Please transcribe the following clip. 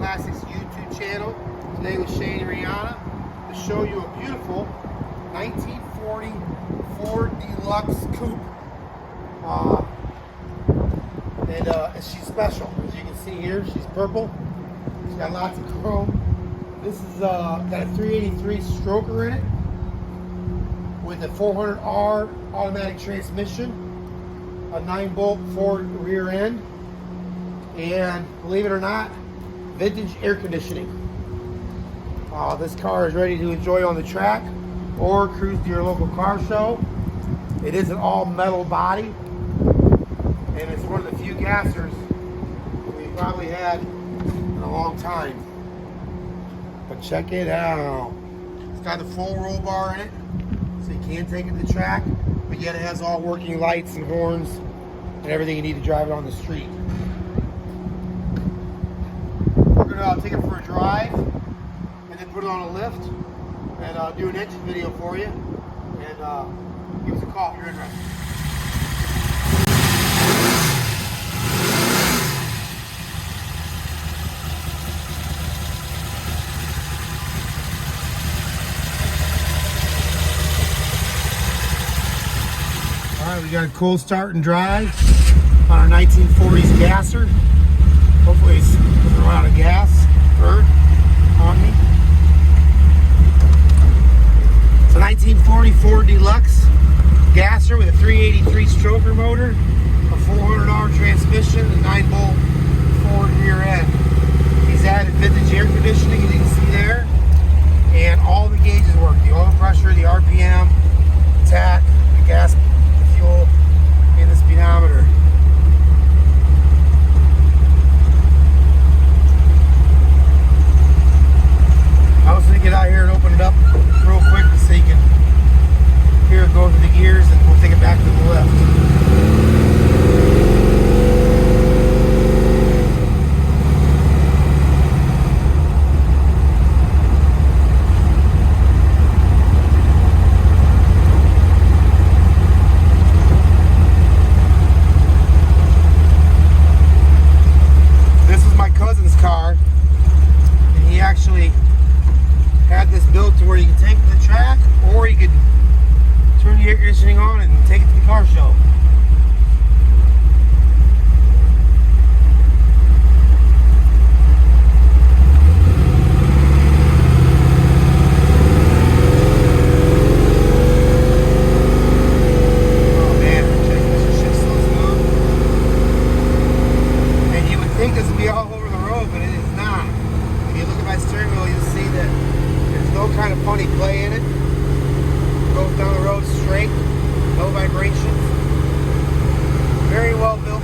Classics YouTube channel. Today with Shane and Rihanna to show you a beautiful 1940 Ford Deluxe coupe. And she's special. As you can see here, she's purple. She's got lots of chrome. This is got a 383 stroker in it with a 400R automatic transmission, a 9-bolt Ford rear end, and believe it or not, vintage air conditioning. This car is ready to enjoy on the track or cruise to your local car show. It is an all metal body, and it's one of the few gassers we've probably had in a long time. But check it out. It's got the full roll bar in it, so you can take it to the track, but yet it has all working lights and horns and everything you need to drive it on the street. We're going to take it for a drive and then put it on a lift and do an engine video for you, and give us a call if you're interested. Alright, we got a cold start and drive on our 1940s gasser. Hopefully it doesn't run out of gas on me. It's a 1940 Ford Deluxe gasser with a 383 stroker motor, a 400R transmission, and 9-bolt Ford rear end. He's added vintage air conditioning, as you can see there, and all the gauges work: the oil pressure, the RPM, tach, the gas, fuel, and the speedometer. I was going to get out here and open it up real quick so you can hear it go through the gears, and we'll take it back to the lift. Actually had this built to where you can take it to the track, or you could turn the air conditioning on and take it to the car show. Oh man, this shit's so smooth. And you would think this would be all over the road, but it is not. If you look at my steering wheel, you'll see that there's no kind of funny play in it. It goes down the road straight, no vibrations. Very well built.